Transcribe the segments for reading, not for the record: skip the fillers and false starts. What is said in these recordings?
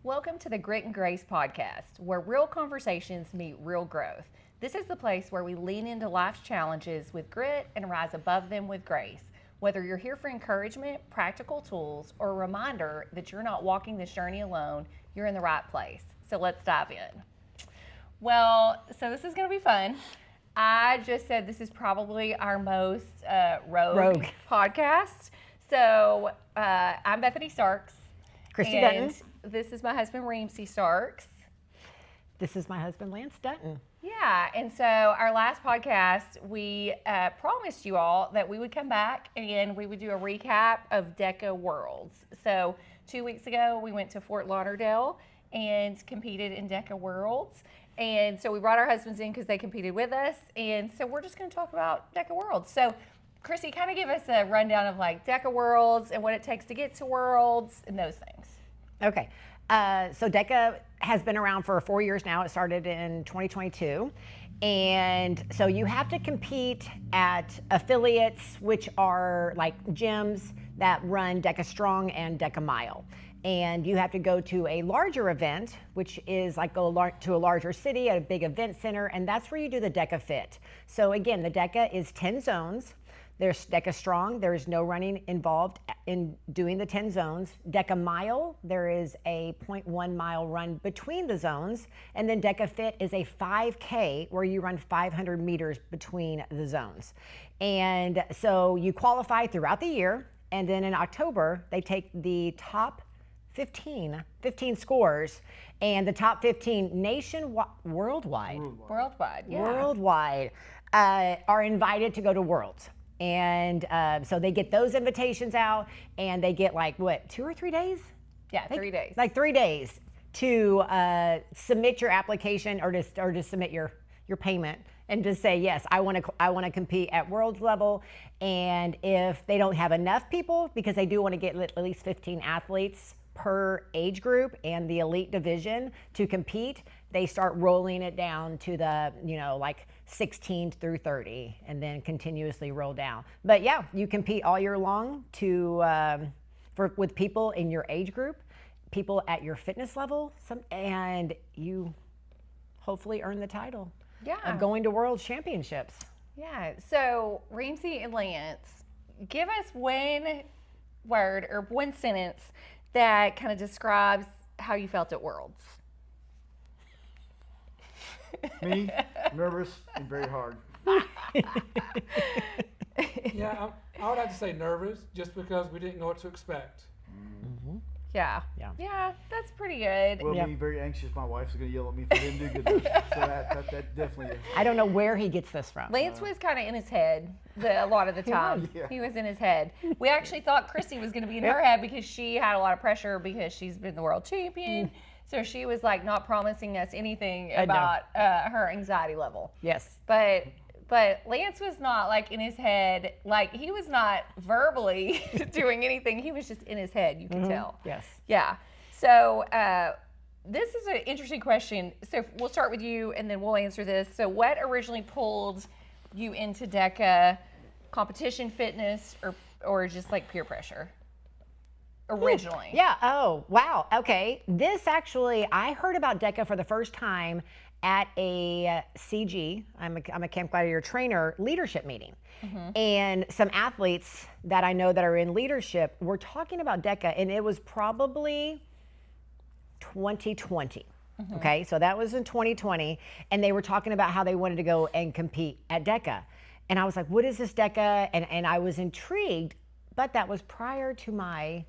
Welcome to the Grit and Grace podcast, where real conversations meet real growth. This is the place where we lean into life's challenges with grit and rise above them with grace. Whether you're here for encouragement, practical tools, or a reminder that you're not walking this journey alone, you're in the right place. So let's dive in. Well, so this is going to be fun. I just said this is probably our most rogue podcast. So I'm Bethany Starks. Christy Dunton. This is my husband, Ramsey Starks. This is my husband, Lance Dunton. Yeah, and so our last podcast, we promised you all that we would come back and we would do a recap of DEKA Worlds. So 2 weeks ago, we went to Fort Lauderdale and competed in DEKA Worlds. And so we brought our husbands in because they competed with us. And so we're just going to talk about DEKA Worlds. So Christy, kind of give us a rundown of like DEKA Worlds and what it takes to get to Worlds and those things. Okay. So DEKA has been around for 4 years now. It started in 2022. And so you have to compete at affiliates, which are like gyms that run DEKA Strong and DEKA Mile. And you have to go to a larger event, which is like go to a larger city at a big event center, and that's where you do the DEKA Fit. So again, the DEKA is 10 zones. There's DEKA Strong, there is no running involved in doing the 10 zones. DEKA Mile, there is a 0.1 mile run between the zones. And then DEKA Fit is a 5K where you run 500 meters between the zones. And so you qualify throughout the year, and then in October, they take the top 15 scores, and the top 15 worldwide, are invited to go to Worlds. And so they get those invitations out, and they get like, what, 2 or 3 days? Yeah, 3 days. Like 3 days to submit your application or to submit your payment and just say, yes, I want to compete at World level. And if they don't have enough people, because they do want to get at least 15 athletes per age group and the elite division to compete, they start rolling it down to the, like 16 through 30 and then continuously roll down. But yeah, you compete all year long with people in your age group, people at your fitness level, and you hopefully earn the title of going to World Championships. Yeah, so Ramsey and Lance, give us one word or one sentence that kind of describes how you felt at Worlds. Me, nervous and very hard. Yeah, I would have to say nervous, just because we didn't know what to expect. Mm-hmm. Yeah, that's pretty good. Well, me very anxious. My wife's going to yell at me if I didn't do good. So that definitely is. I don't know where he gets this from. Lance was kind of in his head a lot of the time. He was in his head. We actually thought Christy was going to be in her head because she had a lot of pressure because she's been the world champion. So she was like not promising us anything about her anxiety level. Yes. But Lance was not like in his head, like he was not verbally doing anything. He was just in his head, you can tell. Yes. Yeah. So this is an interesting question. So we'll start with you and then we'll answer this. So what originally pulled you into DEKA? Competition fitness or just like peer pressure? Originally. Yeah. Oh, wow. Okay. This actually, I heard about DEKA for the first time at a CG, I'm a Camp Gladiator trainer, leadership meeting. Mm-hmm. And some athletes that I know that are in leadership were talking about DEKA, and it was probably 2020. Mm-hmm. Okay, so that was in 2020, and they were talking about how they wanted to go and compete at DEKA. And I was like, what is this DEKA? And I was intrigued, but that was prior to my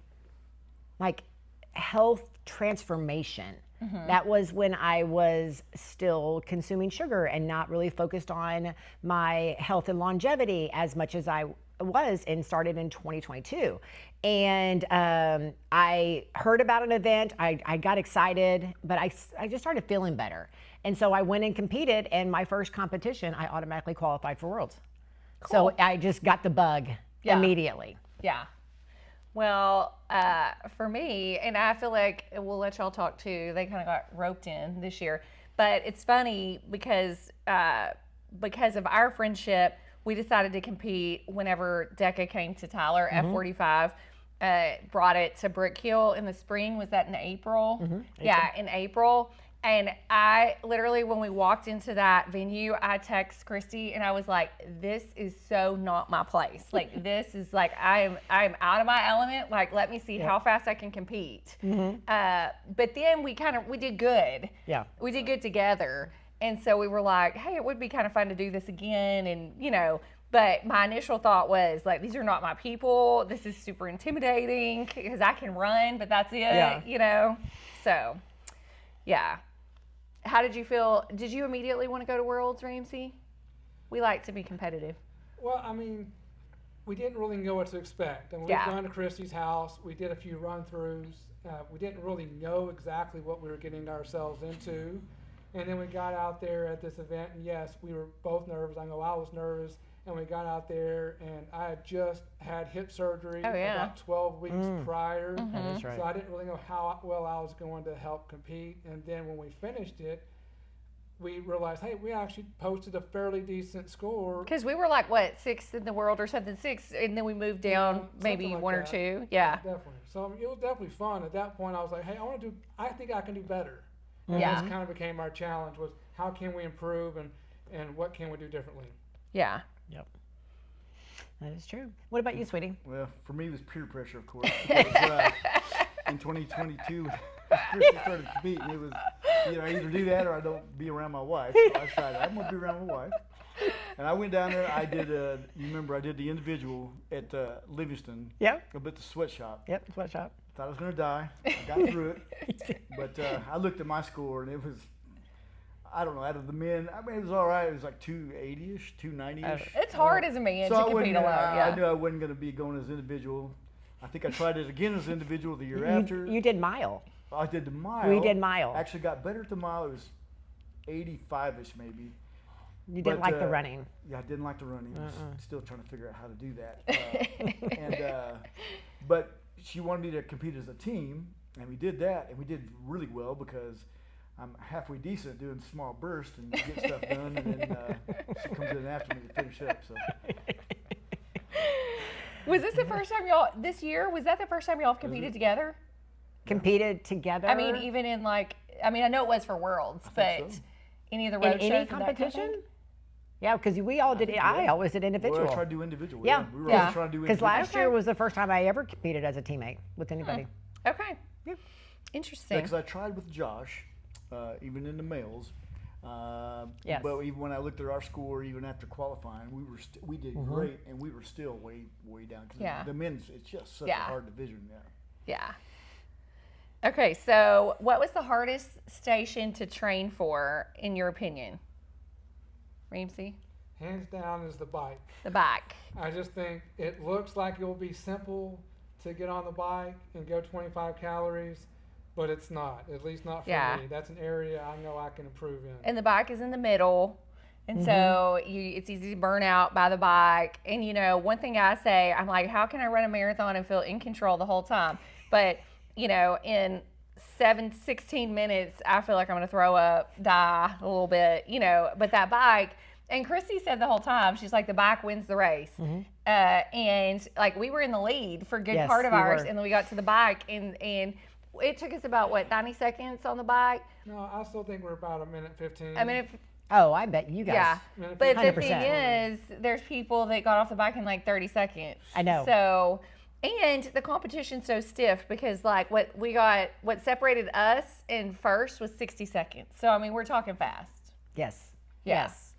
health transformation. Mm-hmm. That was when I was still consuming sugar and not really focused on my health and longevity as much as I was, and started in 2022. And I heard about an event, I got excited, but I just started feeling better. And so I went and competed, and my first competition, I automatically qualified for Worlds. Cool. So I just got the bug immediately. Yeah. Well, for me, and I feel like we'll let y'all talk too, they kind of got roped in this year. But it's funny because of our friendship, we decided to compete whenever DEKA came to Tyler at 45. brought it to Brick Hill in the spring. Was that in April? Mm-hmm. Yeah, in April. And I literally, when we walked into that venue, I text Christy and I was like, this is so not my place. Like, this is like, I am out of my element. Like, let me see how fast I can compete. Mm-hmm. But then we did good. Yeah. We did good together. And so we were like, hey, it would be kind of fun to do this again. And, but my initial thought was like, these are not my people. This is super intimidating because I can run, but that's it, So, yeah. How did you feel? Did you immediately want to go to Worlds, Ramsey? We like to be competitive. Well, I mean, we didn't really know what to expect. And we've gone to Christy's house. We did a few run-throughs. We didn't really know exactly what we were getting ourselves into. And then we got out there at this event, and yes, we were both nervous. I know I was nervous. And we got out there, and I had just had hip surgery about 12 weeks prior. Mm-hmm. That's right. So I didn't really know how well I was going to help compete. And then when we finished it, we realized, hey, we actually posted a fairly decent score. Because we were like, what, 6th in the world or something, 6th, and then we moved down maybe like one that. or two. Yeah. Definitely. So it was definitely fun. At that point, I was like, hey, I think I can do better. And Yeah. that's kind of became our challenge was how can we improve and what can we do differently? Yeah. Yep. That is true. What about you, sweetie? Well, for me, it was peer pressure, of course. Because, in 2022, Christy started competing. It was, either do that or I don't be around my wife. So I decided I'm going to be around my wife. And I went down there. I did, you remember, I did the individual at Livingston. Yep. Up at the sweatshop. Yep, sweatshop. Thought I was going to die. I got through it. But I looked at my score, and it was, I don't know, out of the men, I mean, it was all right. It was like 280-ish, 290-ish. It's hard as a man to compete alone. I knew I wasn't going to be going as individual. I think I tried it again as individual the year after. You did mile. I did the mile. We did mile. Actually got better at the mile. It was 85-ish maybe. You didn't like the running. Yeah, I didn't like the running. I was still trying to figure out how to do that. But she wanted me to compete as a team, and we did that, and we did really well because I'm halfway decent doing small bursts and get stuff done, and then she comes in after me to finish up. So. Was this the first time y'all, this year, was that the first time y'all competed together? Competed together? I mean, even in I know it was for Worlds, but so. Any of the road in shows any and that kind of competition? thing? Yeah, because we all did it. I always did individual. Well, I tried to do individual. Yeah. We were Yeah. always trying to do Because individual. last year was the first time I ever competed as a teammate with anybody. Okay. Yeah. Interesting. Because I tried with Josh, even in the males. Yes. But even when I looked at our score, even after qualifying, we did great, and we were still way down. 'Cause Yeah. The men's, it's just such a Yeah. hard division. Yeah. Yeah. Okay, so what was the hardest station to train for, in your opinion? Ramsey? Hands down is the bike. The bike. I just think it looks like it will be simple to get on the bike and go 25 calories, but it's not, at least not for Yeah. me. That's an area I know I can improve in. And the bike is in the middle. And so it's easy to burn out by the bike. And, one thing I say, I'm like, how can I run a marathon and feel in control the whole time? But, in 16 minutes, I feel like I'm going to throw up, die a little bit, But that bike, and Christy said the whole time, she's like, the bike wins the race. And, we were in the lead for a good part of we ours. were. And then we got to the bike, and it took us about, 90 seconds on the bike? No, I still think we're about a minute 15. I mean, Oh, I bet you guys. yeah, Minute but the 100%. thing is, there's people that got off the bike in 30 seconds. I know. So, and the competition's so stiff because what separated us in first was 60 seconds. So, I mean, we're talking fast. Yes. Yeah. Yes.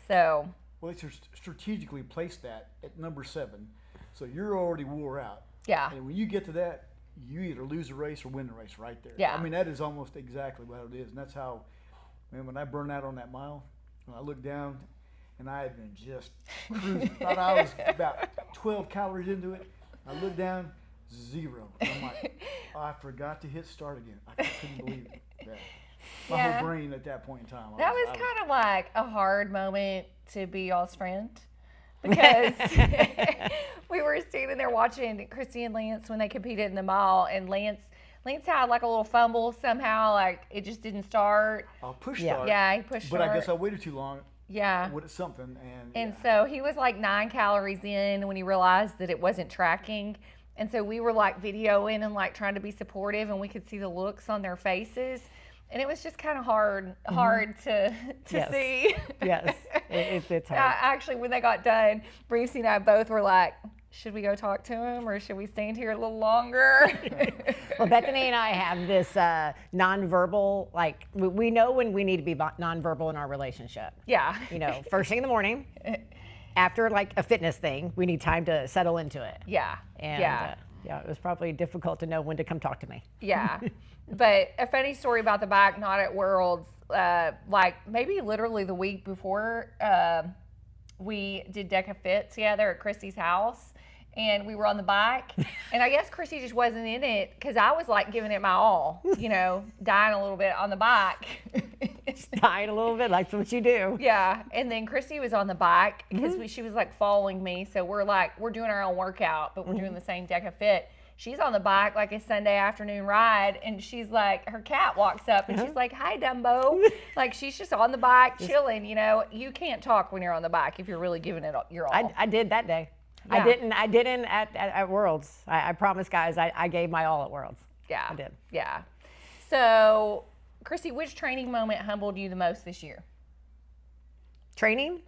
So, Well, they strategically placed that at number 7, so you're already wore out. yeah, And when you get to that, you either lose a race or win the race right there. Yeah. I mean, that is almost exactly what it is, and that's how. Man, when I burned out on that mile, when I looked down, and I had been just cruising, thought I was about 12 calories into it. I looked down, 0. I'm like, I forgot to hit start again. I couldn't believe it. Yeah. My Yeah. whole brain at that point in time. that was kind of like a hard moment to be y'all's friend because we were standing there watching Christy and Lance when they competed in the mile, and Lance had like a little fumble somehow, it just didn't start. I'll push Yeah. start. Yeah, he pushed But start. I guess I waited too long. Yeah. With something, and And yeah. so he was 9 calories in when he realized that it wasn't tracking. And so we were like videoing and like trying to be supportive, and we could see the looks on their faces. And it was just kind of hard to see. Yes, it's hard. Actually, when they got done, Reese and I both were like, should we go talk to him or should we stand here a little longer? Well, Bethany and I have this nonverbal, like we know when we need to be nonverbal in our relationship. Yeah. You know, first thing in the morning, after like a fitness thing, we need time to settle into it. Yeah. And yeah, it was probably difficult to know when to come talk to me. Yeah. But a funny story about the bike, not at Worlds, like maybe literally the week before we did DEKA Fit together at Christy's house, and we were on the bike, and I guess Christy just wasn't in it because I was like giving it my all, you know, dying a little bit on the bike. Dying a little bit, like that's what you do. Yeah, and then Christy was on the bike because she was like following me, so we're doing our own workout, but we're doing the same DEKA Fit. She's on the bike like a Sunday afternoon ride, and she's like, her cat walks up and she's like, hi, Dumbo. Like, she's just on the bike chilling, you know. You can't talk when you're on the bike if you're really giving it your all. I did that day. Yeah. I didn't at Worlds. I promise, guys, I gave my all at Worlds. Yeah. I did. Yeah. So, Christy, which training moment humbled you the most this year? Training?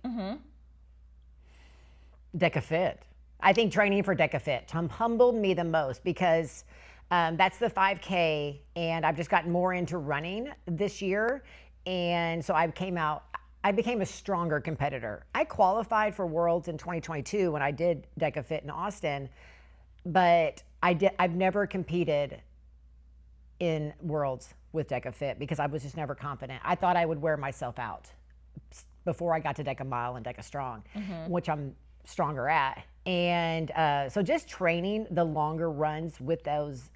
DEKA Fit. I think training for DEKA Fit humbled me the most because that's the 5K, and I've just gotten more into running this year. And so I became a stronger competitor. I qualified for Worlds in 2022 when I did DEKA Fit in Austin, but I've never competed in Worlds with DEKA Fit because I was just never confident. I thought I would wear myself out before I got to DEKA Mile and DEKA Strong, which I'm stronger at. And so just training the longer runs with those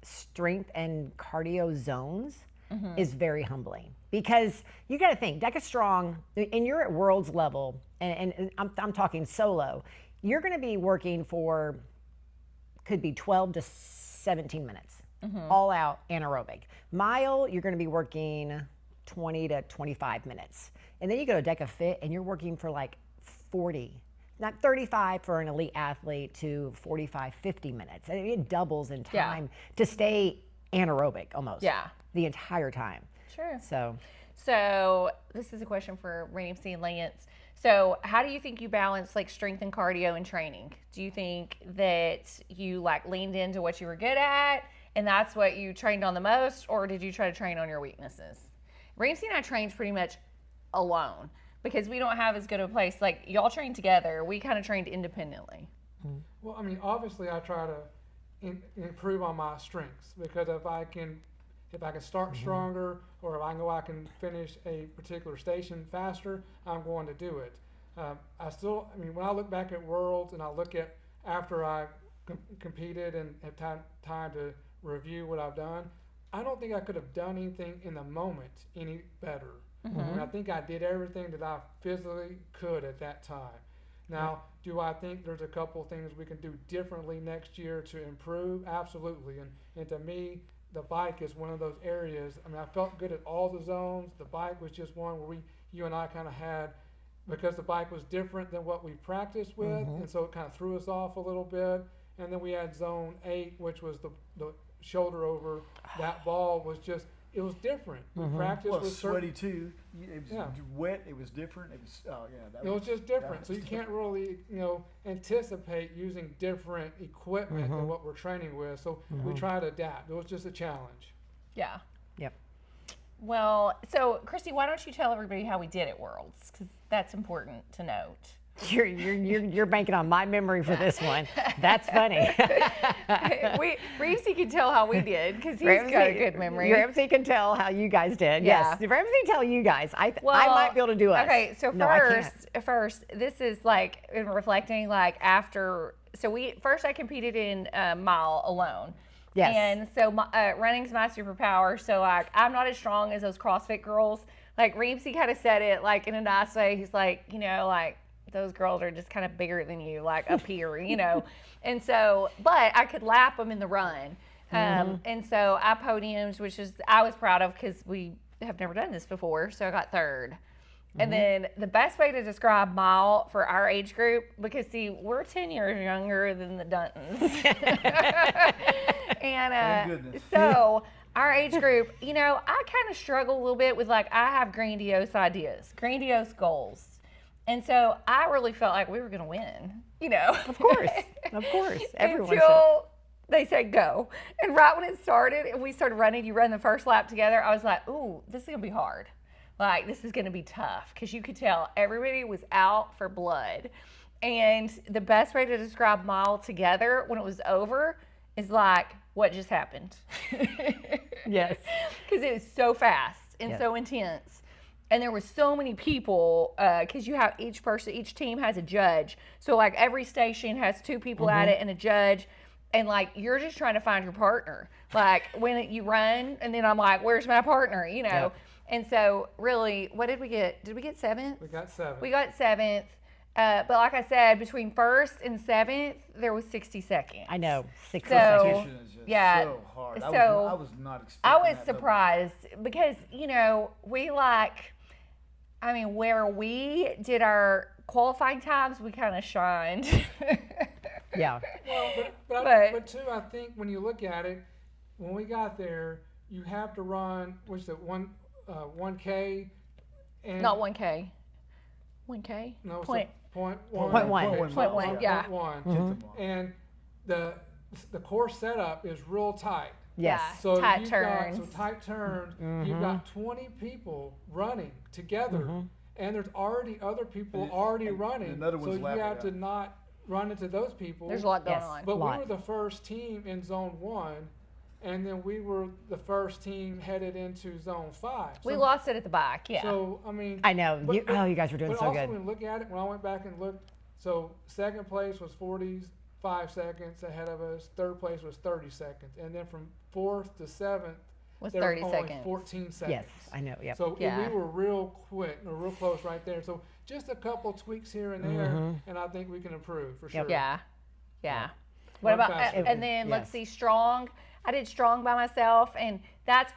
strength and cardio zones is very humbling, because you got to think DEKA Strong, and you're at Worlds level, and I'm talking solo, you're going to be working for, could be 12 to 17 minutes, all out anaerobic. Mile, you're going to be working 20 to 25 minutes. And then you go to DEKA Fit and you're working for like 40, not 35 for an elite athlete to 45, 50 minutes. I mean, it doubles in time to stay anaerobic almost the entire time. Sure. So this is a question for Ramsey and Lance. So how do you think you balance like strength and cardio in training? Do you think that you like leaned into what you were good at and that's what you trained on the most, or did you try to train on your weaknesses? Ramsey and I trained pretty much alone because we don't have as good of a place. Like, y'all trained together. We kind of trained independently. Well, I mean, obviously I try to improve on my strengths, because if I can start stronger, or if I can finish a particular station faster, I'm going to do it. When I look back at Worlds and I look at after I competed and have time to review what I've done, I don't think I could have done anything in the moment any better. I think I did everything that I physically could at that time. Now, do I think there's a couple of things we can do differently next year to improve? Absolutely. And to me, the bike is one of those areas. I mean, I felt good at all the zones. The bike was just one where you and I kind of had, because the bike was different than what we practiced with, and so it kind of threw us off a little bit. And then we had zone 8, which was the shoulder over. That ball was just, it was different. We practiced with sweaty too. It was wet. It was different. It was it was just different. So you can't really anticipate using different equipment than what we're training with. So we try to adapt. It was just a challenge. Yeah. Yep. Well, so Christy, why don't you tell everybody how we did at Worlds, because that's important to note. You're banking on my memory for this one. That's funny. Ramsey can tell how we did because he's got a good memory. Ramsey can tell how you guys did. Yeah. Yes, Ramsey can tell you guys. I might be able to do it. Okay, so first, this is like in reflecting, like after. So I competed in mile alone. Yes. And so running's my superpower. So like I'm not as strong as those CrossFit girls. Like Ramsey kind of said it like in a nice way. He's like, like, those girls are just kind of bigger than you, like up here, And so, but I could lap them in the run. And so I podiums, which I was proud of because we have never done this before. So I got third. And then the best way to describe mile for our age group, because see, we're 10 years younger than the Duntons. And Thank goodness. so our age group, I kind of struggle a little bit with I have grandiose ideas, grandiose goals. And so I really felt like we were going to win, Of course. Everyone should. Until they said go. And right when it started and we started running, you run the first lap together, I was like, ooh, this is going to be hard. This is going to be tough, because you could tell everybody was out for blood. And the best way to describe mile together when it was over is what just happened? Yes. Because it was so fast and so intense. And there were so many people, because you have each team has a judge. So every station has 2 people at it and a judge. And you're just trying to find your partner. When you run, and then I'm like, where's my partner? Yep. And so really, what did we get? Did we get 7th? We got 7th. We got 7th. But like I said, between 1st and 7th, there was 60 seconds. I know. 60 So, seconds. Competition is just yeah, so hard. so I was not expecting I was that surprised because, we where we did our qualifying times, we kind of shined. Yeah. Well, but too, I think when you look at it, when we got there, you have to run, 1K? And Not 1K. 1K? No, Point. Point one, yeah. And the course setup is real tight. Yes. So tight you've turns. got tight turns. You've got 20 people running together, and there's already other people running. another So one's you lapping have to out. not run into those people. There's a lot going Yes. on. But we lot. were the first team in Zone 1, and then we were the first team headed into Zone 5. We So- lost it at the back, yeah. So, I know. But- You guys were doing but so also good. when you look at it, when I went back and looked, so second place was 45 seconds ahead of us. Third place was 30 seconds. And then from 4th to 7th, Was there were 30 only seconds. 14 seconds. Yes, I know. Yep. So Yeah. we were real quick, or real close right there. So just a couple tweaks here and there, and I think we can improve for sure. Yeah. What Run about, faster. and then let's Yes. see, strong. I did strong by myself, and that's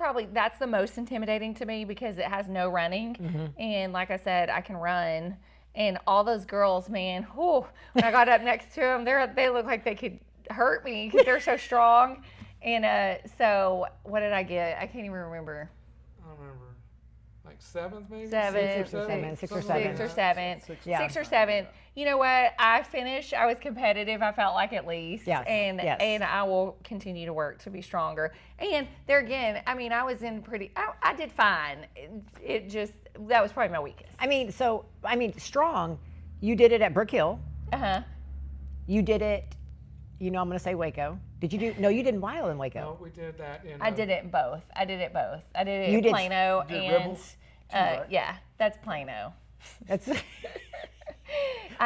the most intimidating to me because it has no running. And like I said, I can run. And all those girls, man, whew, when I got up next to them, they look like they could hurt me because they're so strong. And so what did I get? I can't even remember. I don't remember. Like 7th maybe? Seventh, Six or seven. six or Something seventh. Yeah. 6 or 7. You know what? I finished. I was competitive. I felt like at least. Yes, yes. And I will continue to work to be stronger. And there again, I was in I did fine. It just, that was probably my weakest. Strong, you did it at Brook Hill. Uh-huh. You did it, I'm going to say Waco. Did you do, no, you did mile in Waco. No, we did that in. I did it in both. I did it You in did- Plano you did and, Rebels too, right? yeah, that's Plano. That's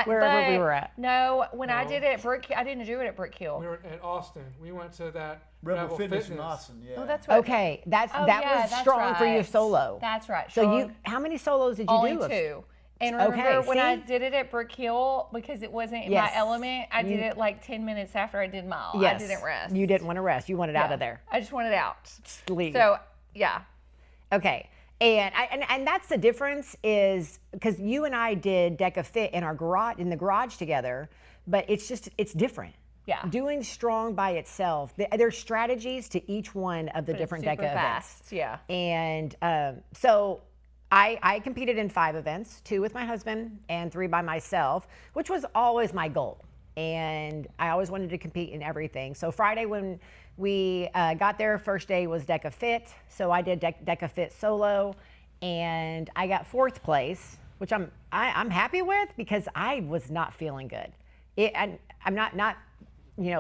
Wherever wherever we were at. No, when I No. did it at Brook, I didn't do it at Brook Hill. We were in Austin. We went to that Rebel Fitness in Austin, yeah. Oh, that's right. Okay, Oh, that yeah, was that's strong for you right. solo. That's right. So strong. how many solos did you Only do? 2. And remember Okay, when I see? did it at Brook Hill, because it wasn't in Yes. my element, I did You- it like 10 minutes after I did mile. Yes. I didn't rest. You didn't want to rest. You wanted out Yeah. of there. I just wanted out. Sleep. So, yeah. Okay. And that's the difference is because you and I did DEKA Fit in the garage together, but it's different. Yeah. Doing strong by itself, there's strategies to each one of the But different it's super DEKA events. fast. Yeah. And so I competed in 5 events, 2 with my husband and 3 by myself, which was always my goal. And I always wanted to compete in everything. So Friday when we got there, first day was DEKA Fit. So I did DEKA Fit solo, and I got 4th place, which I'm happy with because I was not feeling good. I'm not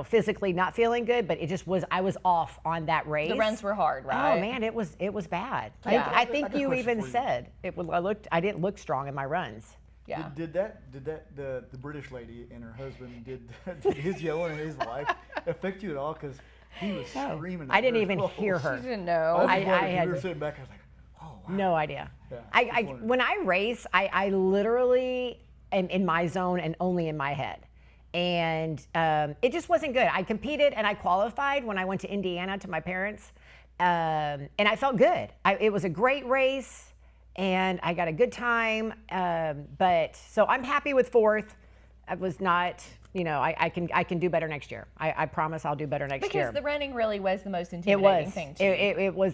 physically not feeling good, but it just was. I was off on that race. The runs were hard, right? Oh man, it was bad. Yeah. I I think got a you question even for you. said it was. I didn't look strong in my runs. Yeah. Did the British lady and her husband did his yelling and his wife affect you at all? Because he was screaming. I at didn't her even as well. hear her. She didn't know. I had- were sitting back. I was like, oh wow. No idea. Yeah, just wondered. When I race, I literally am in my zone and only in my head. And it just wasn't good. I competed and I qualified when I went to Indiana to my parents. And I felt good. It was a great race. and I got a good time. But so I'm happy with fourth. I was not, I can do better next year. I promise I'll do better next year. Because the running really was the most intimidating thing to you.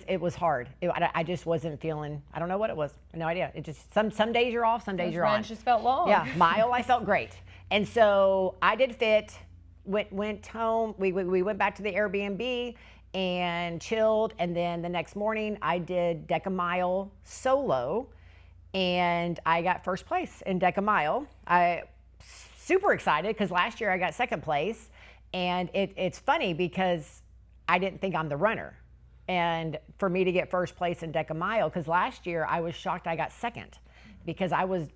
It was hard. I just wasn't feeling. I don't know what it was. No idea. It just some days you're off, some days you're on. Runs just felt long. Yeah, mile I felt great, and so I did fit. Went home. We went back to the Airbnb and chilled, and then the next morning I did DEKA Mile solo, and I got first place in DEKA Mile. I super excited because last year I got second place, and it's funny because I didn't think I'm the runner, and for me to get first place in DEKA Mile, because last year I was shocked I got second because I was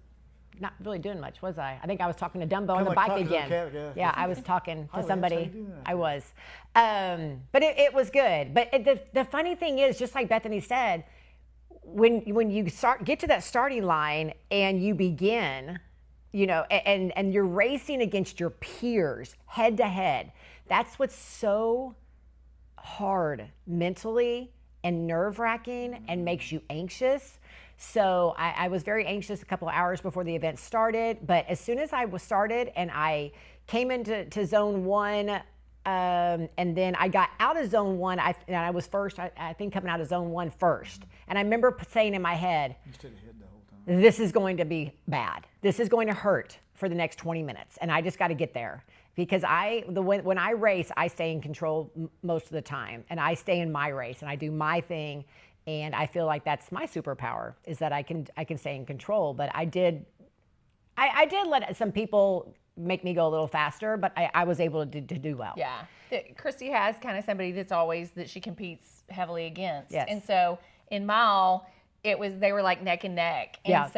not really doing much, was I? I think I was talking to Dumbo on the bike again. Yeah, I was talking to somebody. I was. But it was good. But the funny thing is, just like Bethany said, when you get to that starting line and you begin, and you're racing against your peers head to head, that's what's so hard mentally and nerve-wracking and makes you anxious. So I was very anxious a couple of hours before the event started, but as soon as I was started and I came into zone 1, and then I got out of zone 1, and I was first, I think coming out of zone 1 first. And I remember saying in my head, You stood ahead the whole time. this is going to be bad. This is going to hurt for the next 20 minutes, and I just got to get there. Because when I race, I stay in control most of the time, and I stay in my race, and I do my thing. And I feel like that's my superpower, is that I can stay in control. But I did let some people make me go a little faster, but I was able to do well. Yeah. Christy has kind of somebody that she competes heavily against. Yes. And so in mile, they were like neck and neck. And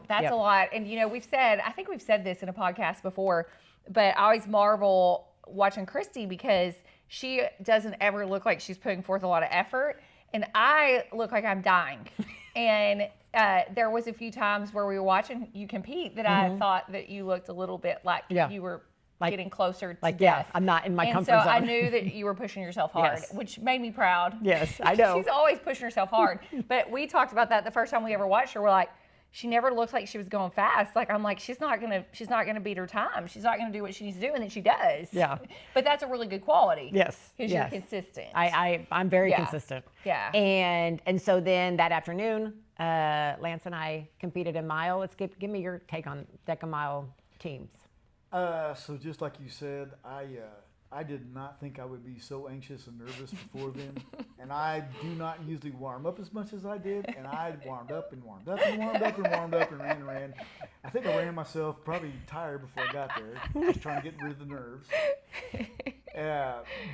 that's a lot. And I think we've said this in a podcast before, but I always marvel watching Christy because she doesn't ever look like she's putting forth a lot of effort. And I look like I'm dying. And there was a few times where we were watching you compete that I thought that you looked a little bit like you were getting closer to death. I'm not in my comfort zone. zone. I knew that you were pushing yourself hard, which made me proud. Yes, I know. She's always pushing herself hard. But we talked about that the first time we ever watched her. We're like, she never looked like she was going fast. Like, I'm like, she's not gonna beat her time. She's not gonna do what she needs to do, and then she does. Yeah. But that's a really good quality. Yes. Because you're consistent. I'm very consistent. Yeah. And so then that afternoon, Lance and I competed in mile. Give me your take on DEKA Mile teams. So just like you said, I did not think I would be so anxious and nervous before then. And I do not usually warm up as much as I did. And I warmed up and warmed up and warmed up and warmed up and ran. I think I ran myself probably tired before I got there, just trying to get rid of the nerves.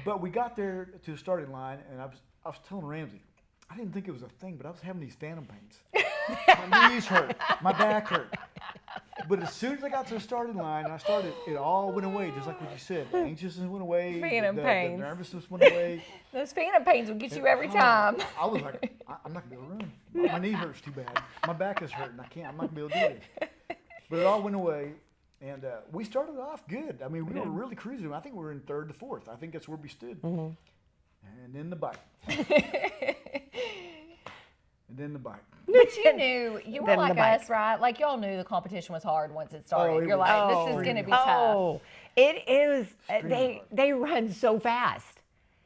But we got there to the starting line, and I was telling Ramsey, I didn't think it was a thing, but I was having these phantom pains. My knees hurt, my back hurt. But as soon as I got to the starting line and I started, it all went away, just like what you said. The anxiousness went away. Phantom pains. The nervousness went away. Those phantom pains will get you every time. I was like, I'm not going to be able to run. My knee hurts too bad. My back is hurting. I'm not going to be able to do this. But it all went away. And we started off good. I mean, we were really cruising. I think we were in third to fourth. I think that's where we stood. Mm-hmm. And then the bike. And then the bike. But you knew, you were like us, right? Like, y'all knew the competition was hard once it started. You're like, this is going to be tough. Oh, it is. They run so fast.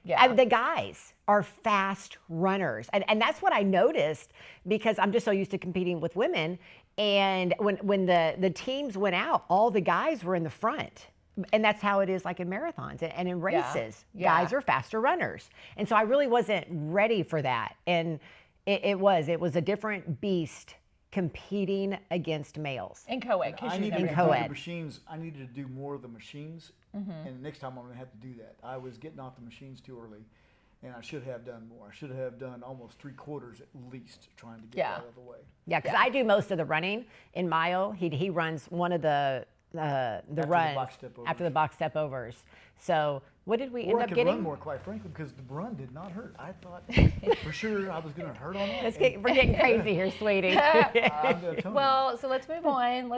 Yeah. The guys are fast runners. And that's what I noticed because I'm just so used to competing with women. And when the teams went out, all the guys were in the front. And that's how it is like in marathons and in races. Yeah. Guys are faster runners. And so I really wasn't ready for that. And it was a different beast competing against males. In co-ed. I needed to do co-ed. the machines. I needed to do more of the machines. Mm-hmm. And next time I'm going to have to do that. I was getting off the machines too early. And I should have done more. I should have done almost 3/4 at least trying to get out of the way. Yeah, because I do most of the running in mile. He runs one of the after the box step overs. So what did we end up getting? I could run more, quite frankly, because the run did not hurt. I thought for sure I was going to hurt on that. We're getting crazy here, sweetie. Well, so let's move on.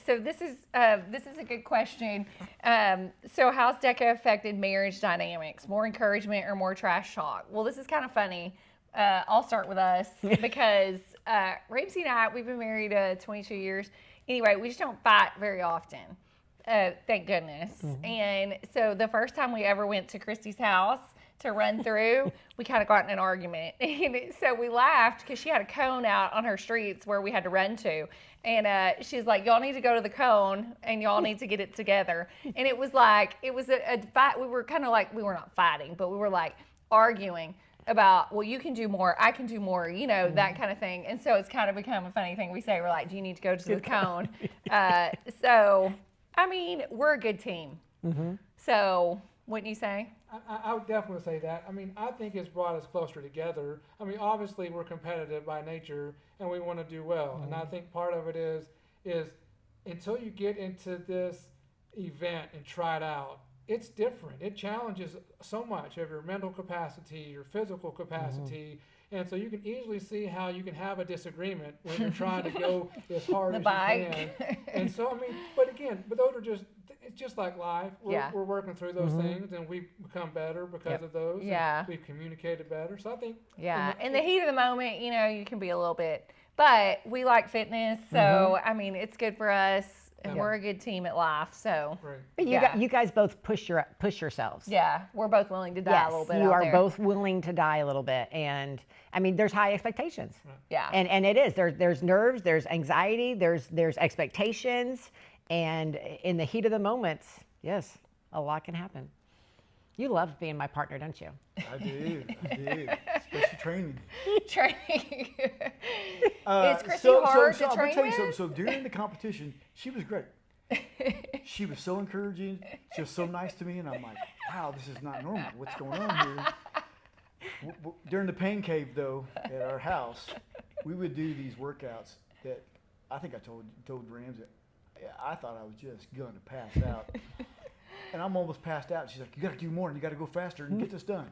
So this is a good question. So how's DEKA affected marriage dynamics? More encouragement or more trash talk? Well, this is kind of funny. I'll start with us because Ramsey and I, we've been married 22 years. Anyway, we just don't fight very often. Thank goodness. And so the first time we ever went to Christy's house to run through, we kind of got in an argument. And so we laughed because she had a cone out on her streets where we had to run to. And she's like, y'all need to go to the cone and y'all need to get it together. And it was like, it was a fight. We were kind of like, we were not fighting, but we were like arguing about, well, you can do more, I can do more, you know, that kind of thing. And so it's kind of become a funny thing we say. We're like, do you need to go to the cone? So, I mean, we're a good team. So, wouldn't you say? I would definitely say that. I mean, I think it's brought us closer together. I mean, obviously we're competitive by nature and we want to do well. And I think part of it is until you get into this event and try it out, it's different. It challenges so much of your mental capacity, your physical capacity. And so you can easily see how you can have a disagreement when you're trying to go as hard as you can. And so, I mean, but those are just, it's just like life. We're working through those things and we've become better because of those. And we've communicated better. So I think. In the heat of the moment, you know, you can be a little bit, but we like fitness. So, I mean, it's good for us. And we're a good team at life, so. Right. But you guys both push yourselves. Yeah, we're both willing to die a little bit. You out are there. both willing to die a little bit, and I mean, there's high expectations. Right. Yeah. And it is there's nerves, there's anxiety, there's expectations, and in the heat of the moments, yes, a lot can happen. You love being my partner, don't you? I do, especially training. Training. Is Christy hard to I'm train gonna tell you with? something. So during the competition, she was great. She was so encouraging. She was so nice to me, and I'm like, wow, this is not normal. What's going on here? During the pain cave, though, at our house, we would do these workouts that I think I told Ramsey. I thought I was just going to pass out. And I'm almost passed out. She's like, you got to do more and you got to go faster and get this done.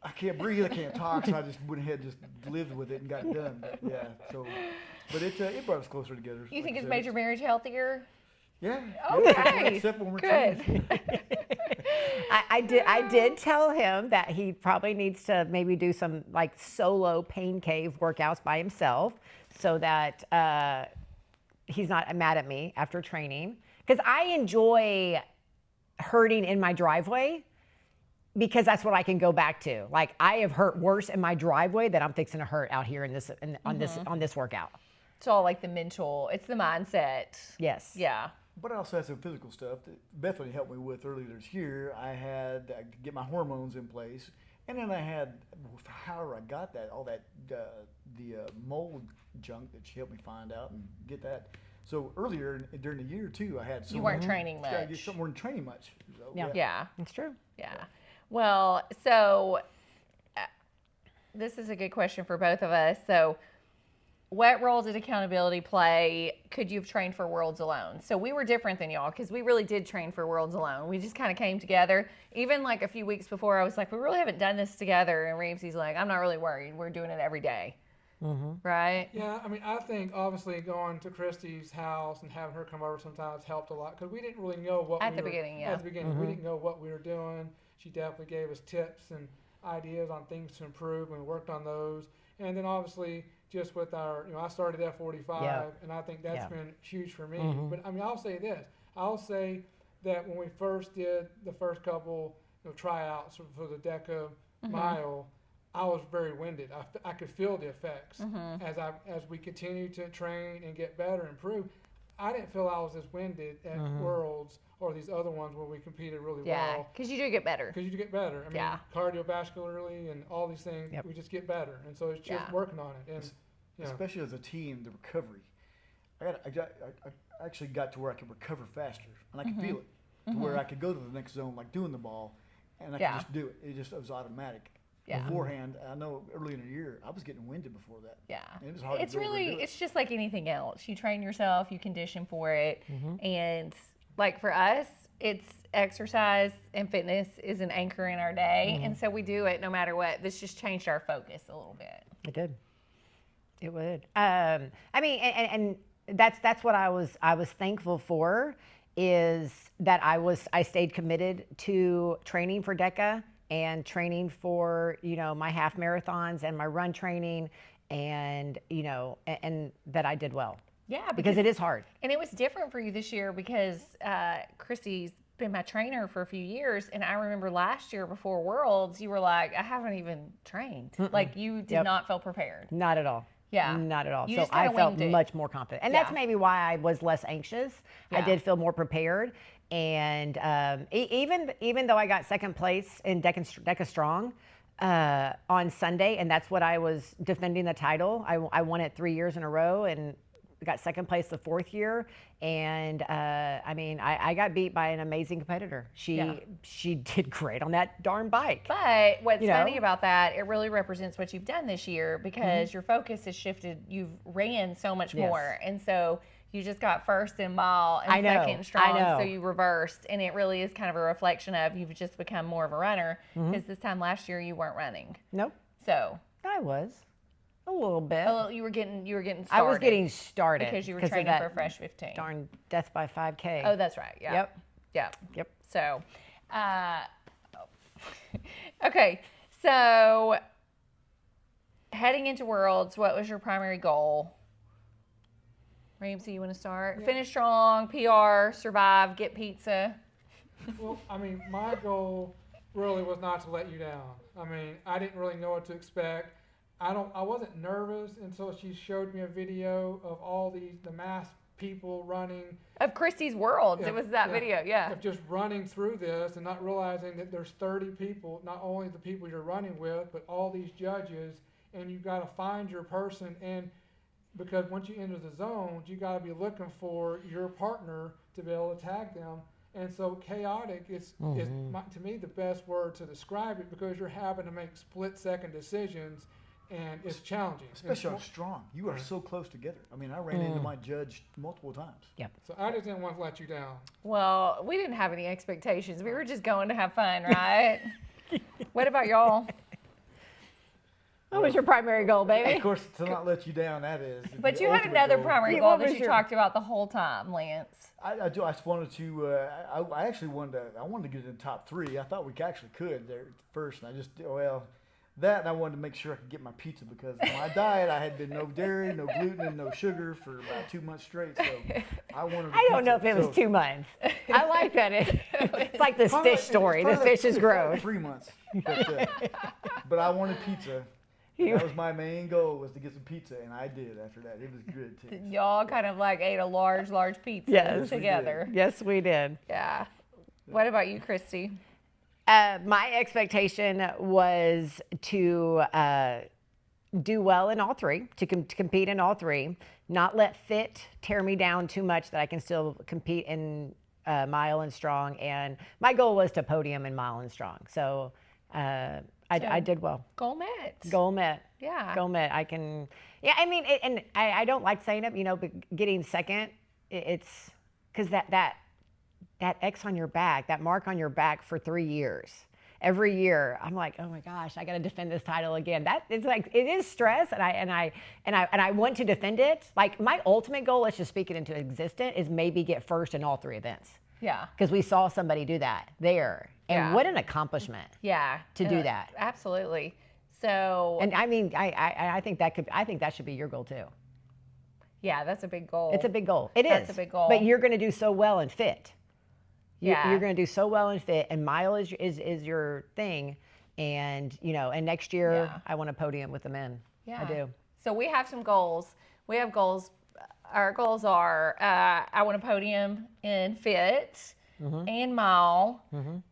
I can't breathe, I can't talk, so I just went ahead and just lived with it and got it done. But yeah, so, but it brought us closer together. You like think I it's said. made your marriage healthier? Yeah. Okay. Except when we're Good. training. I did tell him that he probably needs to maybe do some like solo pain cave workouts by himself so that he's not mad at me after training. Because I enjoy hurting in my driveway because that's what I can go back to. Like I have hurt worse in my driveway than I'm fixing to hurt out here on this workout. It's all like the mental, it's the mindset. Yes. Yeah. But I also had some physical stuff that Bethany helped me with earlier this year. I had to get my hormones in place. And then I had, however I got that, all that, the mold junk that she helped me find out and get that. So earlier during the year too, I had some. You weren't training much. You weren't training much. So, Yeah. It's true. Yeah. Well, so this is a good question for both of us. So what role did accountability play? Could you have trained for Worlds alone? So we were different than y'all because we really did train for Worlds alone. We just kind of came together. Even like a few weeks before, I was like, we really haven't done this together. And Ramsey's like, I'm not really worried. We're doing it every day. Right? Yeah, I mean, I think obviously going to Christy's house and having her come over sometimes helped a lot because we didn't really know what At the beginning, we didn't know what we were doing. She definitely gave us tips and ideas on things to improve, and we worked on those. And then obviously just with our, I started at 45, and I think that's been huge for me. But I mean, I'll say this. I'll say that when we first did the first couple tryouts for the DEKA mile, I was very winded. I could feel the effects as we continued to train and get better and improve. I didn't feel I was as winded at Worlds or these other ones where we competed really well. Because you do get better. Because you do get better. I mean, cardiovascularly and all these things, we just get better. And so it's just working on it. And especially as a team, the recovery. I actually got to where I could recover faster and I could feel it, to where I could go to the next zone, like doing the ball, and I could just do it. It was automatic. Yeah. Beforehand, I know early in the year, I was getting winded before that. Yeah. And it was hard It's to go over and really, do it. it's just like anything else. You train yourself, you condition for it. And like for us, it's exercise and fitness is an anchor in our day. And so we do it no matter what. This just changed our focus a little bit. It did. It would. I mean, and that's what I was thankful for, is that I stayed committed to training for DEKA and training for my half marathons and my run training, and and that I did well. Yeah, because it is hard. And it was different for you this year because Christy's been my trainer for a few years, and I remember last year before Worlds, you were like, I haven't even trained. Like you did not feel prepared. Not at all. Yeah. Not at all. You So just I kinda felt winged it. much more confident. And that's maybe why I was less anxious. I Yeah. did feel more prepared. And even though I got second place in DEKA Strong on Sunday, and that's what I was defending the title, I won it 3 years in a row and got second place the fourth year. And I got beat by an amazing competitor. She did great on that darn bike. But what's funny about that, it really represents what you've done this year because your focus has shifted. You've ran so much more. And so you just got first in mile and second strong, so you reversed. And it really is kind of a reflection of you've just become more of a runner because this time last year you weren't running. Nope. So I was. A little bit. You were getting started. I was getting started. Because you were training for Fresh 15. Darn death by 5K. Oh, that's right. Yeah. Yep. So, okay. So, heading into Worlds, what was your primary goal? Ramsey, you want to start? Yeah. Finish strong, PR, survive, get pizza. Well, my goal really was not to let you down. I didn't really know what to expect. I wasn't nervous until she showed me a video of all the mass people running. Of Christy's Worlds. It was that video, Of just running through this and not realizing that there's 30 people, not only the people you're running with, but all these judges, and you've got to find your person. And because once you enter the zones, you got to be looking for your partner to be able to tag them. And so chaotic is to me the best word to describe it because you're having to make split-second decisions. And it's challenging. Especially on strong. You are so close together. I ran into my judge multiple times. Yep. So I just didn't want to let you down. Well, we didn't have any expectations. We were just going to have fun, right? What about y'all? What was your primary goal, baby? Of course, to not let you down, that is. But the you had ultimate another goal. primary Yeah, goal what that was you your- talked about the whole time, Lance. I just wanted to. I actually wanted to get in the top 3. I thought we actually could there first, and I just that, and I wanted to make sure I could get my pizza because my diet I had been no dairy, no gluten, and no sugar for about 2 months straight. So I wanted. I don't know if it was 2 months. I like that. It's like this Probably- fish story. it's The probably fish is like- it's probably grown. 3 months, but I wanted pizza. That was my main goal, was to get some pizza, and I did after that. It was good too. Y'all kind of like ate a large pizza Yes, we together. Yes, we did. Yeah. What about you, Christy? My expectation was to do well in all 3, to compete in all 3, not let fit tear me down too much that I can still compete in mile and strong. And my goal was to podium in mile and strong. So I did well. Goal met. Goal met. Yeah. Goal met. I can, and I don't like saying it, but getting second, it's because that X on your back, that mark on your back for 3 years. Every year, I'm like, oh my gosh, I got to defend this title again. It's like, it is stress, and I want to defend it. Like my ultimate goal, let's just speak it into existence, is maybe get first in all 3 events. Yeah. Because we saw somebody do that there, and what an accomplishment. Yeah. To do that. Absolutely. So. And I think that should be your goal too. Yeah, that's a big goal. It's a big goal. It is. That's a big goal. But you're going to do so well in fit. Yeah. You're going to do so well in fit, and mile is your thing, and and next year I want a podium with the men. Yeah. I do. So we have some goals. We have goals. Our goals are I want a podium in fit and mile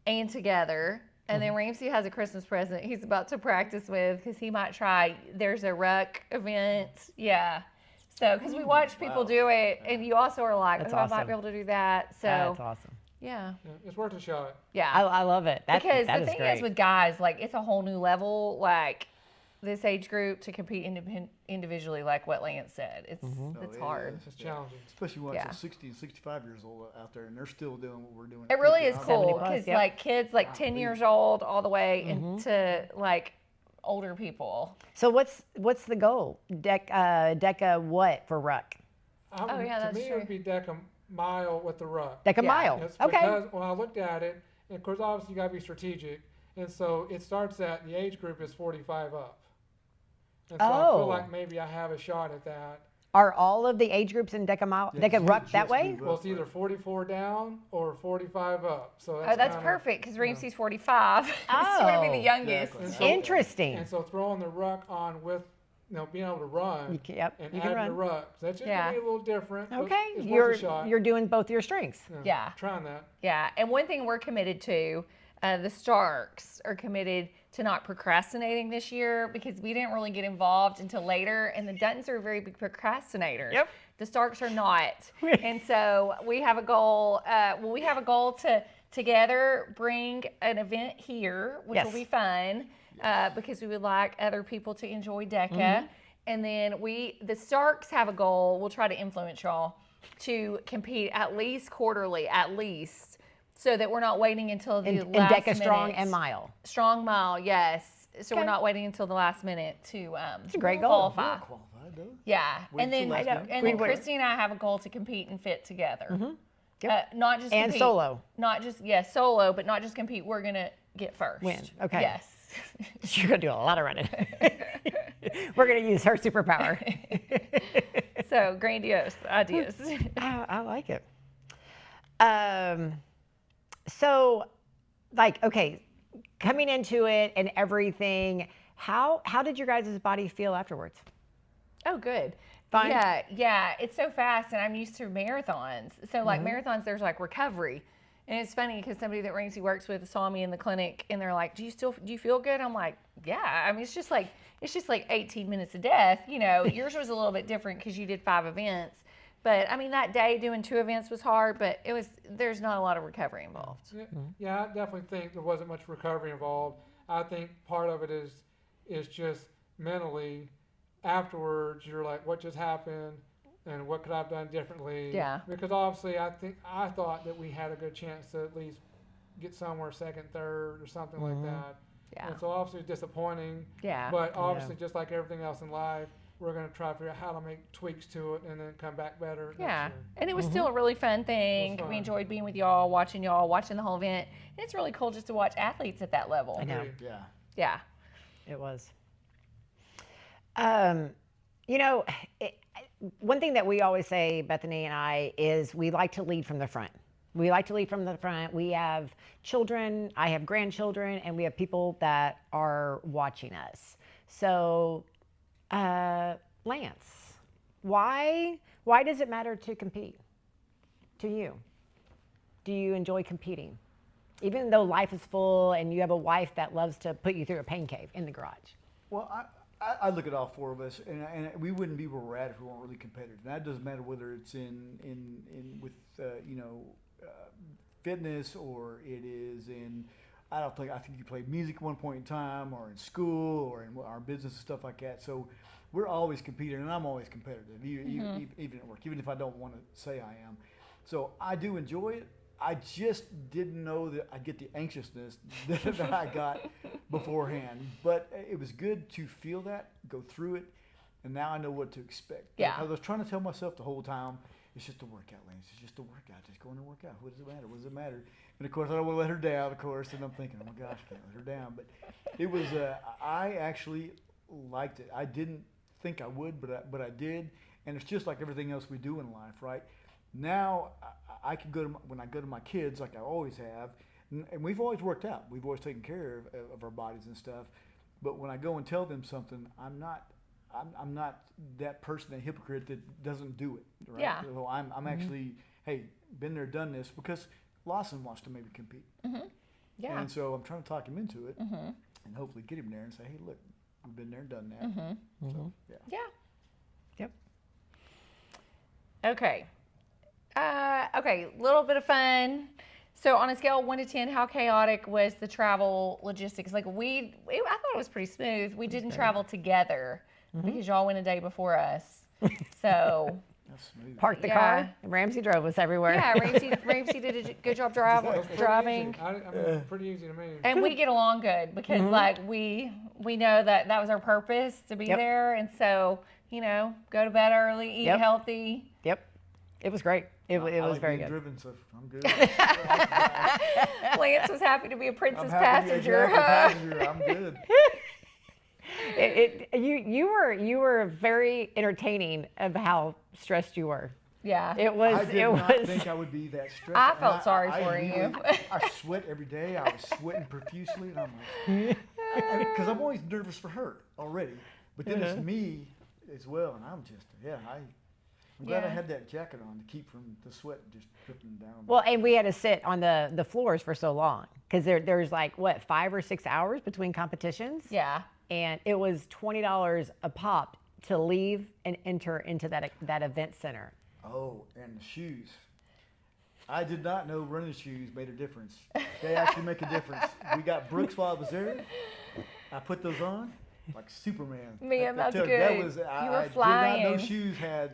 and together. And then Ramsey has a Christmas present he's about to practice with because he might try. There's a ruck event. Yeah. So because we watch people do it, and you also are like, That's I might awesome. be able to do that. So That's awesome. yeah. It's worth a shot. Yeah. I love it. Because that the is thing great. is with guys, like it's a whole new level. Like this age group to compete individually, like what Lance said, it's it hard. is. It's challenging. Especially when Yeah. it's 60 and 65 years old out there, and they're still doing what we're doing. It really is 50. cool 70 plus, because yep. like kids like 10 years old all the way into like older people. So what's the goal? DEKA what for ruck? Oh, yeah, that's to me, true. it would be DEKA mile with the ruck. DEKA Yeah. mile. It's Okay. Because when I looked at it, and of course, obviously, you got to be strategic. And so it starts at the age group is 45 up. And so I Oh. feel like maybe I have a shot at that. Are all of the age groups in DEKA Ruck that way? Just Well, it's either 44 down or 45 up. So that's, Oh, that's kinda, perfect because Ramsey's 45. She's going to be the youngest. exactly. So- Interesting. And so throwing the ruck on with, being able to run Yep, and you can adding the run. ruck. So that's just Yeah. going to be a little different. but Okay, it's you're worth a shot. you're doing both your strengths. Yeah. Trying that. Yeah, and one thing we're committed to, the Starks are committed to not procrastinating this year because we didn't really get involved until later, and the Duntons are a very big procrastinators. Yep. The Starks are not, and so we have a goal. We have a goal to together bring an event here, which will Yes. be fun, because we would like other people to enjoy DEKA. And then the Starks have a goal. We'll try to influence y'all to compete at least quarterly, so that we're not waiting until the In last DEKA Strong minute. and Mile. Strong mile, yes. So Okay. we're not waiting until the last minute to It's a great goal. qualify. We're qualified, though. Yeah, Wait and till then last minute. and We then would. Christy and I have a goal to compete and fit together. Yep. Not just And compete, solo. not just solo, but not just compete. We're gonna get first. Win. Okay. Yes. You're going to do a lot of running. We're going to use her superpower. So grandiose ideas. I like it. So, like, okay, coming into it and everything, how did your guys' body feel afterwards? Oh, good. Fine? Yeah. It's so fast, and I'm used to marathons. So, like marathons, there's like recovery, and it's funny because somebody that Ramsey works with saw me in the clinic, and they're like, "Do you feel good?" I'm like, "Yeah." I mean, it's just like 18 minutes of death. Yours was a little bit different because you did 5 events, but I mean that day doing 2 events was hard, but there's not a lot of recovery involved. Yeah, I definitely think there wasn't much recovery involved. I think part of it is just mentally. Afterwards, you're like, what just happened, and what could I have done differently? Yeah. Because obviously, I thought that we had a good chance to at least get somewhere second, third, or something like that. Yeah. And so obviously disappointing. Yeah. But obviously, just like everything else in life, we're going to try to figure out how to make tweaks to it and then come back better. Yeah, next year. and it was still a really fun thing. It was We fun. enjoyed being with y'all, watching the whole event. And it's really cool just to watch athletes at that level. I know. Agreed. Yeah. Yeah. It was. One thing that we always say, Bethany and I, is we like to lead from the front. We like to lead from the front. We have children, I have grandchildren, and we have people that are watching us. So, Lance, why does it matter to compete to you? Do you enjoy competing? Even though life is full and you have a wife that loves to put you through a pain cave in the garage. Well, I look at all 4 of us, and we wouldn't be where we're at if we weren't really competitive. And that doesn't matter whether it's with fitness or it is in. I think you played music at one point in time, or in school, or in our business and stuff like that. So we're always competing, and I'm always competitive, even at work, even if I don't want to say I am. So I do enjoy it. I just didn't know that I'd get the anxiousness that I got beforehand. But it was good to feel that, go through it, and now I know what to expect. Yeah. I was trying to tell myself the whole time, it's just a workout, Lance. It's just a workout. Just go in and work out. What does it matter? What does it matter? And of course, I don't want to let her down, of course. And I'm thinking, oh my gosh, I can't let her down. But it was, I actually liked it. I didn't think I would, but I did. And it's just like everything else we do in life, right? Now I can go to when I go to my kids, like I always have, and we've always worked out. We've always taken care of our bodies and stuff. But when I go and tell them something, I'm not that person, that hypocrite that doesn't do it. Right? Yeah. So I'm actually, hey, been there, done this, because Lawson wants to maybe compete. Yeah. And so I'm trying to talk him into it, and hopefully get him there and say, hey, look, we've been there, done that. So, yeah. Yeah. Yep. Okay. Okay, little bit of fun. So on a scale of 1 to 10, how chaotic was the travel logistics? Like I thought it was pretty smooth. We didn't travel together because y'all went a day before us. So That's smooth. Parked the Yeah. car. Ramsey drove us everywhere. yeah, Ramsey did a good job That was pretty driving. easy. I mean, pretty easy to me. And we get along good because like we know that was our purpose to be Yep. there, and so go to bed early, eat Yep. healthy. Yep. It was great. It I was like very being good. driven, so I'm good. Lance was happy to be a princess I'm happy to be a passenger. passenger. I'm good. You were very entertaining of how stressed you were. Yeah. It was. I did not think I would be that stressed. I And felt sorry for you. immediately- I sweat every day. I was sweating profusely, and I'm like, because I'm always nervous for her already, but then it's me as well, and I'm just, I'm glad I had that jacket on to keep from the sweat just dripping down. Well, and we had to sit on the floors for so long because there's like what 5 or 6 hours between competitions. Yeah. And it was $20 a pop to leave and enter into that event center. Oh, and the shoes. I did not know running shoes made a difference. They actually make a difference. We got Brooks while I was there. I put those on like Superman. Man, that's tell you, good. That was, You I were did not flying. know shoes had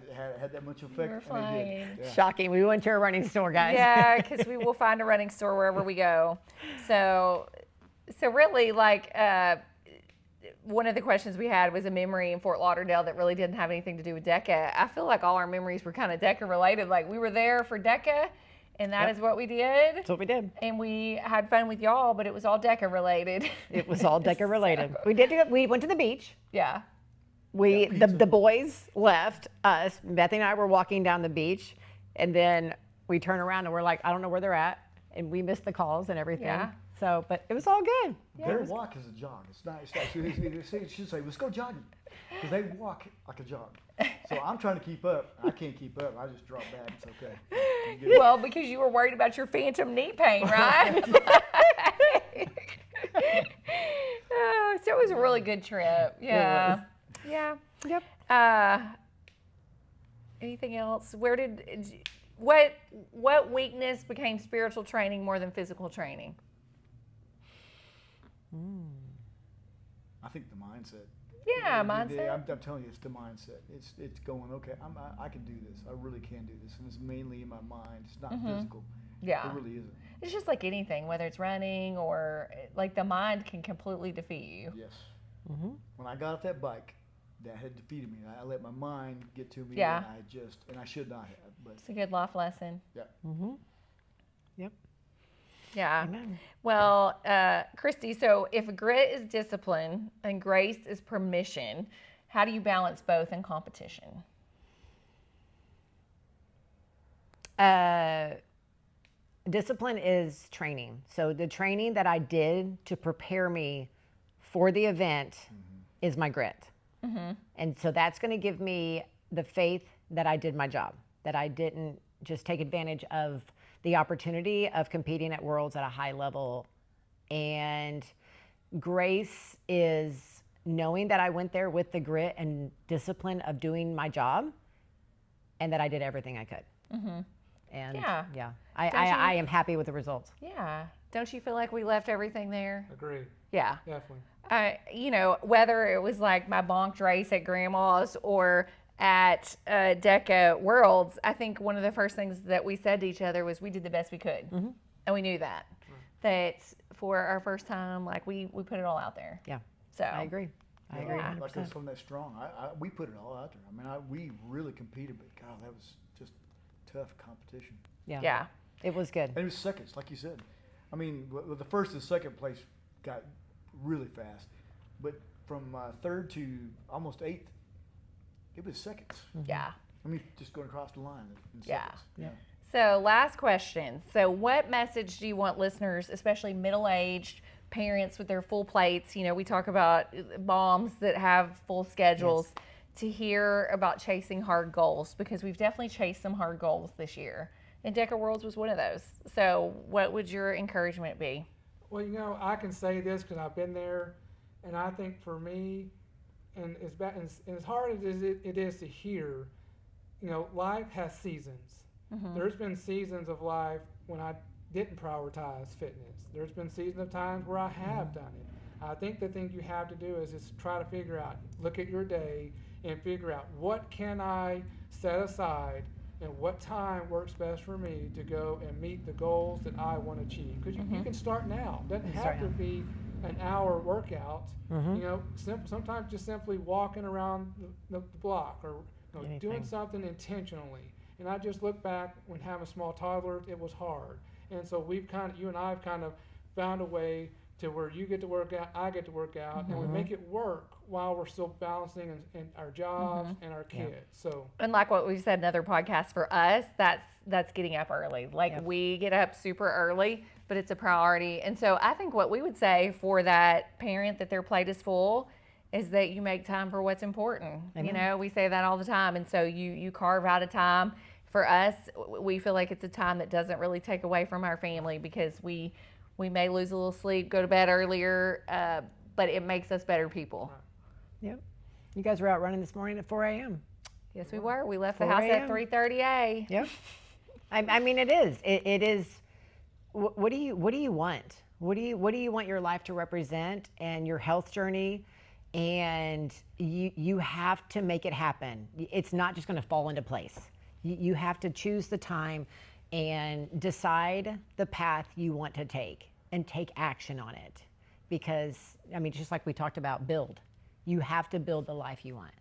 that much effect. were And they flying. did. Yeah. Shocking. We went to a running store, guys. Yeah, because we will find a running store wherever we go. So really, like, one of the questions we had was a memory in Fort Lauderdale that really didn't have anything to do with DEKA. I feel like all our memories were kind of DEKA related. Like, we were there for DEKA, and that is what we did. That's what we did. And we had fun with y'all, but it was all DEKA related. It was all DEKA related. We went to the beach. Yeah. The boys left us. Bethany and I were walking down the beach, and then we turn around and we're like, I don't know where they're at, and we missed the calls and everything. Yeah. So, but it was all good. Their walk is a jog. It's not. It should say, let's go jogging, because they walk like a jog. So I'm trying to keep up. I can't keep up. I just drop back. It's okay. I'm good. Well, because you were worried about your phantom knee pain, right? So it was a really good trip. Yeah. Yeah. Yep. Anything else? What weakness became spiritual training more than physical training? I think the mindset. Yeah, mindset. I'm telling you, it's the mindset. It's going, okay, I can do this. I really can do this. And it's mainly in my mind. It's not physical. Yeah. It really isn't. It's just like anything, whether it's running or like the mind can completely defeat you. Yes. When I got off that bike, that had defeated me. I let my mind get to me. Yeah. And I should not have. But It's a good life lesson. yeah. Yep. Yeah. Amen. Well, Christy, so if grit is discipline and grace is permission, how do you balance both in competition? Discipline is training. So the training that I did to prepare me for the event is my grit. And so that's going to give me the faith that I did my job, that I didn't just take advantage of the opportunity of competing at Worlds at a high level. And grace is knowing that I went there with the grit and discipline of doing my job and that I did everything I could. And Yeah. I am happy with the results. Yeah. Don't you feel like we left everything there? Agreed. Yeah. Definitely. Whether it was like my bonked race at Grandma's or at DEKA Worlds, I think one of the first things that we said to each other was we did the best we could. And we knew that. That for our first time, like we put it all out there. Yeah. So I agree. I agree. Yeah. Like us from that strong. We put it all out there. I mean, we really competed, but God, that was just tough competition. Yeah. It was good. And it was seconds, like you said. I mean, the first and second place got really fast, but from third to almost eighth, it was seconds. Yeah. I mean, just going across the line in Yeah. seconds. Yeah. So last question. So what message do you want listeners, especially middle-aged parents with their full plates, we talk about moms that have full schedules, to hear about chasing hard goals? Because we've definitely chased some hard goals this year. And DEKA Worlds was one of those. So what would your encouragement be? Well, I can say this because I've been there, and I think for me, and as hard as it is to hear, life has seasons. There's been seasons of life when I didn't prioritize fitness. There's been seasons of times where I have done it. I think the thing you have to do is just try to figure out, look at your day and figure out what can I set aside and what time works best for me to go and meet the goals that I want to achieve. Because you can start now. It doesn't have to be an hour workout. Sometimes just simply walking around the block or doing something intentionally. And I just look back when having small toddlers, it was hard. And so you and I have kind of found a way to where you get to work out, I get to work out, and we make it work while we're still balancing and our jobs and our kids. So, And like what we've said in other podcasts, for us, that's getting up early. Like we get up super early, but it's a priority. And so I think what we would say for that parent that their plate is full is that you make time for what's important. You know, we say that all the time. And so you carve out a time. For us, we feel like it's a time that doesn't really take away from our family, because we may lose a little sleep, go to bed earlier, but it makes us better people. Yep. You guys were out running this morning at 4 a.m. Yes, we were. We left the 4 house at a.m. 3:30 a. Yep. I mean, it is. It is. What do you want? What do you want your life to represent and your health journey? And you have to make it happen. It's not just going to fall into place. You have to choose the time and decide the path you want to take and take action on it. Because, I mean, just like we talked about, build. You have to build the life you want.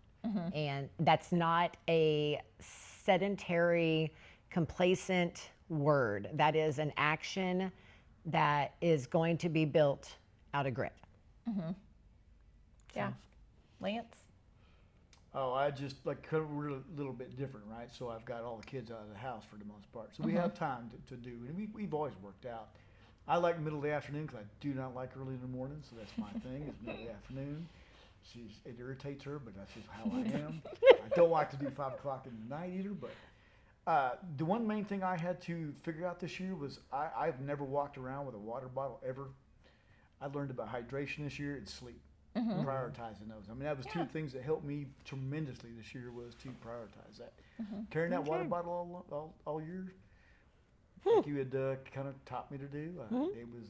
And that's not a sedentary, complacent word. That is an action that is going to be built out of grit. Yeah. Lance? Oh, I just we're a little bit different, right? So I've got all the kids out of the house for the most part. So we have time to do, and we've always worked out. I like middle of the afternoon because I do not like early in the morning, so that's my thing, is middle of the afternoon. It irritates her, but that's just how I am. I don't like to do 5 o'clock in the night either, but the one main thing I had to figure out this year was I've never walked around with a water bottle ever. I learned about hydration this year and sleep, prioritizing those. I mean, that was two things that helped me tremendously this year, was to prioritize that. Carrying that water bottle all year, like you had kind of taught me to do, it was,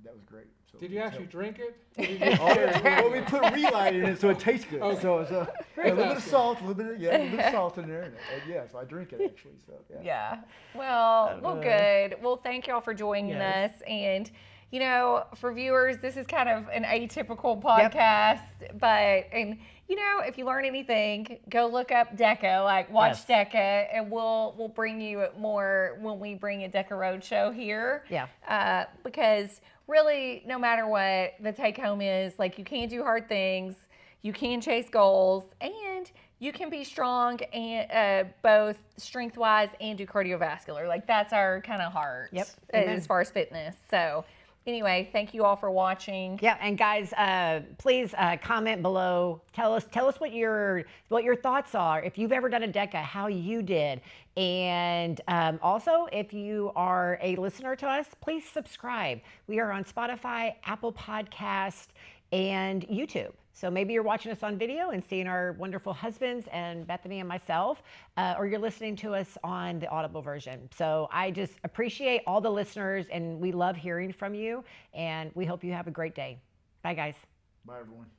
that was great. So did you actually drink it? well, we put relight in it so it tastes good. Okay. So it's a little bit of salt, a little bit of salt in there. And so I drink it actually. So Yeah. Well, good. Well, thank y'all for joining us. And, you know, for viewers, this is kind of an atypical podcast, but, and, you know, if you learn anything, go look up DEKA, like watch DEKA, and we'll bring you more when we bring a DEKA Roadshow here. Yeah. Because really, no matter what, the take home is, like, you can do hard things, you can chase goals, and you can be strong and both strength wise and do cardiovascular. Like, that's our kind of heart as far as fitness. So anyway, thank you all for watching. Yeah, and guys, please comment below. Tell us what your thoughts are. If you've ever done a DEKA, how you did, and also if you are a listener to us, please subscribe. We are on Spotify, Apple Podcast, and YouTube. So maybe you're watching us on video and seeing our wonderful husbands and Bethany and myself, or you're listening to us on the Audible version. So I just appreciate all the listeners, and we love hearing from you, and we hope you have a great day. Bye, guys. bye, everyone.